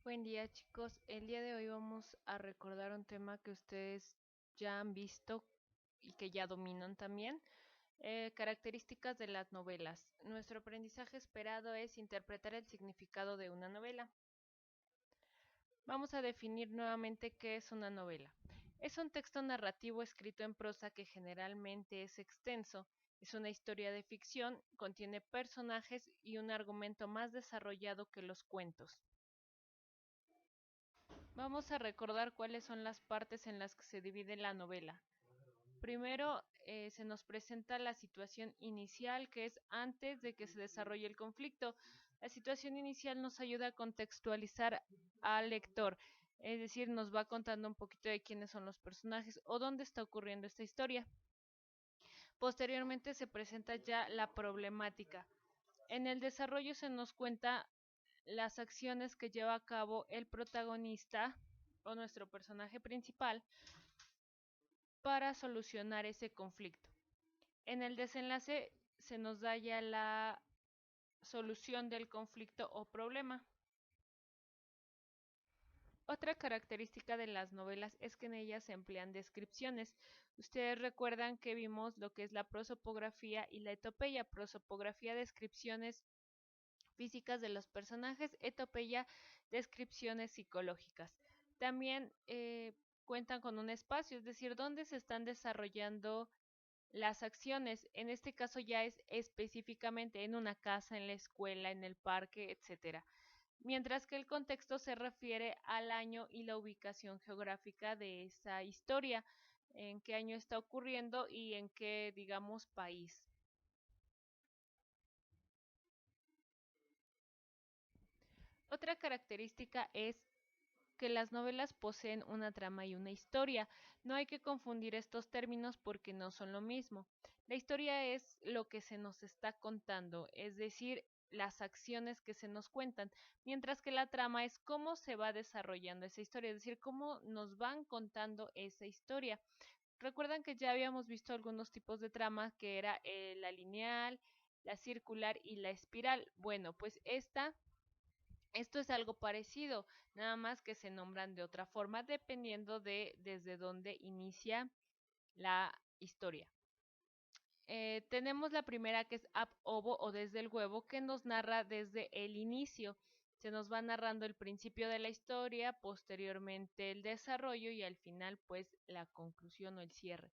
Buen día, chicos. El día de hoy vamos a recordar un tema que ustedes ya han visto y que ya dominan también, características de las novelas. Nuestro aprendizaje esperado es interpretar el significado de una novela. Vamos a definir nuevamente qué es una novela. Es un texto narrativo escrito en prosa que generalmente es extenso. Es una historia de ficción, contiene personajes y un argumento más desarrollado que los cuentos. Vamos a recordar cuáles son las partes en las que se divide la novela. Primero, se nos presenta la situación inicial, que es antes de que se desarrolle el conflicto. La situación inicial nos ayuda a contextualizar al lector, es decir, nos va contando un poquito de quiénes son los personajes o dónde está ocurriendo esta historia. Posteriormente se presenta ya la problemática. En el desarrollo se nos cuenta las acciones que lleva a cabo el protagonista o nuestro personaje principal para solucionar ese conflicto. En el desenlace se nos da ya la solución del conflicto o problema. Otra característica de las novelas es que en ellas se emplean descripciones. Ustedes recuerdan que vimos lo que es la prosopografía y la etopeya. Prosopografía, descripciones físicas de los personajes; etopeya, descripciones psicológicas. También cuentan con un espacio, es decir, dónde se están desarrollando las acciones. En este caso ya es específicamente en una casa, en la escuela, en el parque, etcétera. Mientras que el contexto se refiere al año y la ubicación geográfica de esa historia, en qué año está ocurriendo y en qué, digamos, país. Otra característica es que las novelas poseen una trama y una historia. No hay que confundir estos términos porque no son lo mismo. La historia es lo que se nos está contando, es decir, las acciones que se nos cuentan, mientras que la trama es cómo se va desarrollando esa historia, es decir, cómo nos van contando esa historia. Recuerdan que ya habíamos visto algunos tipos de trama, que era la lineal, la circular y la espiral. Bueno, pues esto es algo parecido, nada más que se nombran de otra forma dependiendo de desde dónde inicia la historia. Tenemos la primera, que es ab ovo o desde el huevo, que nos narra desde el inicio. Se nos va narrando el principio de la historia, posteriormente el desarrollo y al final pues la conclusión o el cierre.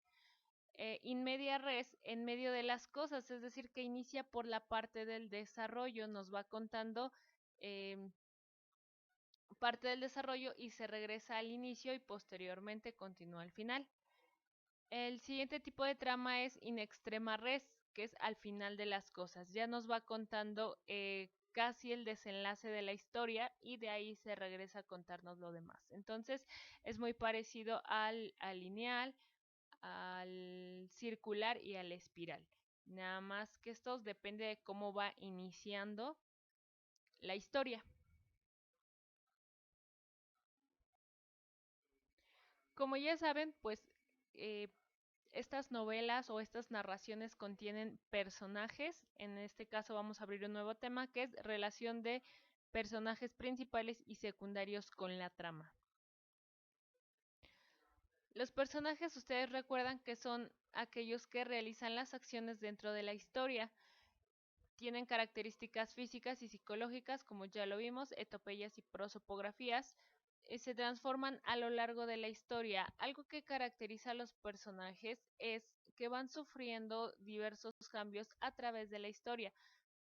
In media res, en medio de las cosas, es decir, que inicia por la parte del desarrollo, nos va contando eh, parte del desarrollo y se regresa al inicio y posteriormente continúa al final. El siguiente tipo de trama es in extrema res, que es al final de las cosas. Ya nos va contando casi el desenlace de la historia y de ahí se regresa a contarnos lo demás. Entonces es muy parecido al lineal, al circular y al espiral. Nada más que estos depende de cómo va iniciando la historia. Como ya saben, pues eh, estas novelas o estas narraciones contienen personajes. En este caso vamos a abrir un nuevo tema, que es relación de personajes principales y secundarios con la trama. Los personajes, ustedes recuerdan que son aquellos que realizan las acciones dentro de la historia. Tienen características físicas y psicológicas, como ya lo vimos, etopeyas y prosopografías. Se transforman a lo largo de la historia. Algo que caracteriza a los personajes es que van sufriendo diversos cambios a través de la historia.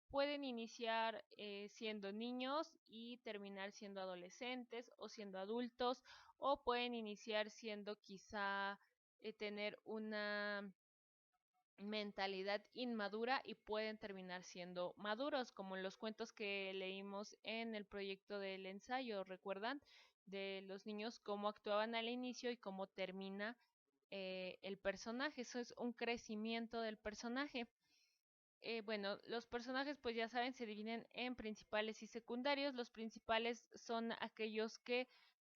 Pueden iniciar siendo niños y terminar siendo adolescentes o siendo adultos, o pueden iniciar siendo quizá tener una mentalidad inmadura y pueden terminar siendo maduros, como en los cuentos que leímos en el proyecto del ensayo, ¿recuerdan? De los niños, cómo actuaban al inicio y cómo termina el personaje. Eso es un crecimiento del personaje. Bueno, los personajes, pues ya saben, se dividen en principales y secundarios. Los principales son aquellos que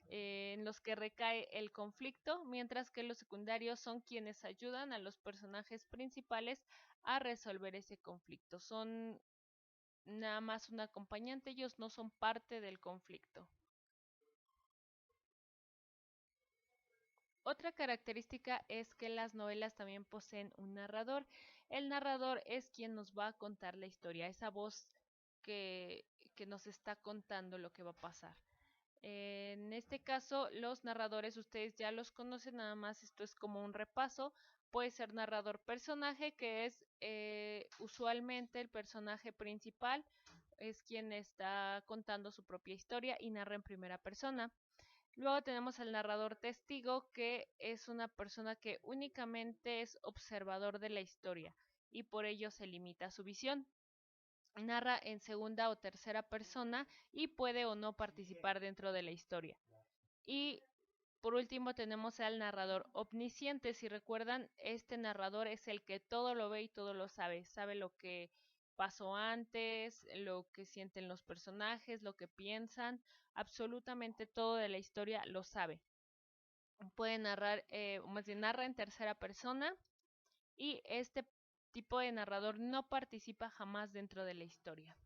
en los que recae el conflicto, mientras que los secundarios son quienes ayudan a los personajes principales a resolver ese conflicto. Son nada más un acompañante, ellos no son parte del conflicto. Otra característica es que las novelas también poseen un narrador. El narrador es quien nos va a contar la historia, esa voz que, que nos está contando lo que va a pasar. En este caso, los narradores ustedes ya los conocen, nada más esto es como un repaso. Puede ser narrador personaje, que es usualmente el personaje principal, es quien está contando su propia historia y narra en primera persona. Luego tenemos al narrador testigo, que es una persona que únicamente es observador de la historia y por ello se limita a su visión. Narra en segunda o tercera persona y puede o no participar dentro de la historia. Y por último tenemos al narrador omnisciente. Si recuerdan, este narrador es el que todo lo ve y todo lo sabe. Sabe lo que pasó antes, lo que sienten los personajes, lo que piensan, absolutamente todo de la historia lo sabe. Puede narrar, más bien narra en tercera persona y este tipo de narrador no participa jamás dentro de la historia.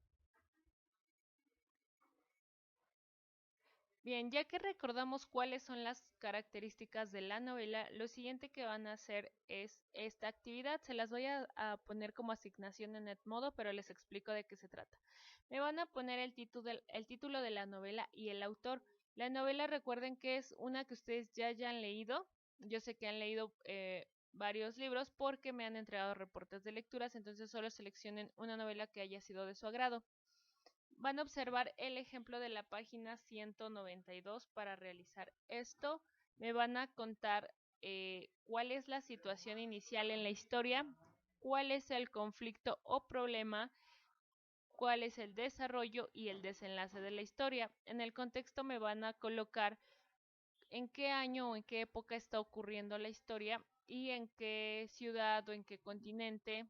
Bien, ya que recordamos cuáles son las características de la novela, lo siguiente que van a hacer es esta actividad. Se las voy a poner como asignación en Edmodo, pero les explico de qué se trata. Me van a poner el título de la novela y el autor. La novela, recuerden que es una que ustedes ya hayan leído. Yo sé que han leído varios libros porque me han entregado reportes de lecturas, entonces solo seleccionen una novela que haya sido de su agrado. Van a observar el ejemplo de la página 192 para realizar esto. Me van a contar cuál es la situación inicial en la historia, cuál es el conflicto o problema, cuál es el desarrollo y el desenlace de la historia. En el contexto me van a colocar en qué año o en qué época está ocurriendo la historia y en qué ciudad o en qué continente,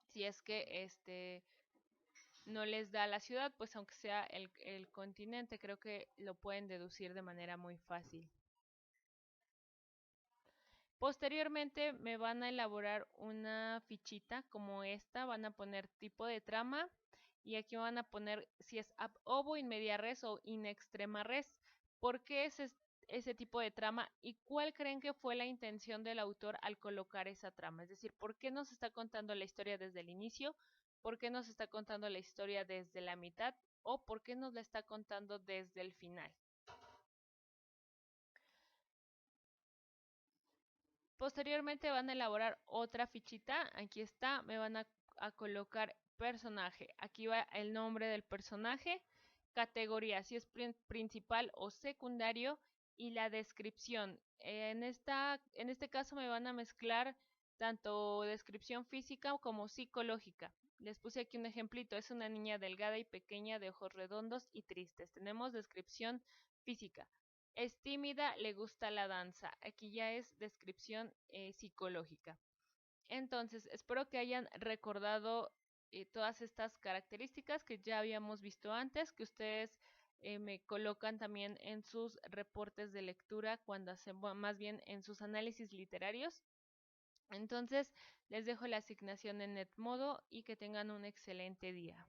si es que no les da la ciudad, pues aunque sea el continente, creo que lo pueden deducir de manera muy fácil. Posteriormente me van a elaborar una fichita como esta, van a poner tipo de trama y aquí van a poner si es ab ovo, in media res o in extrema res. ¿Por qué es ese tipo de trama y cuál creen que fue la intención del autor al colocar esa trama? Es decir, ¿por qué nos está contando la historia desde el inicio? ¿Por qué nos está contando la historia desde la mitad? ¿O por qué nos la está contando desde el final? Posteriormente van a elaborar otra fichita, aquí está, me van a colocar personaje, aquí va el nombre del personaje, categoría, si es principal o secundario y la descripción. En este caso me van a mezclar tanto descripción física como psicológica. Les puse aquí un ejemplito, es una niña delgada y pequeña de ojos redondos y tristes. Tenemos descripción física. Es tímida, le gusta la danza. Aquí ya es descripción psicológica. Entonces, espero que hayan recordado todas estas características que ya habíamos visto antes, que ustedes me colocan también en sus reportes de lectura cuando hacen, bueno, más bien en sus análisis literarios. Entonces, les dejo la asignación en Edmodo y que tengan un excelente día.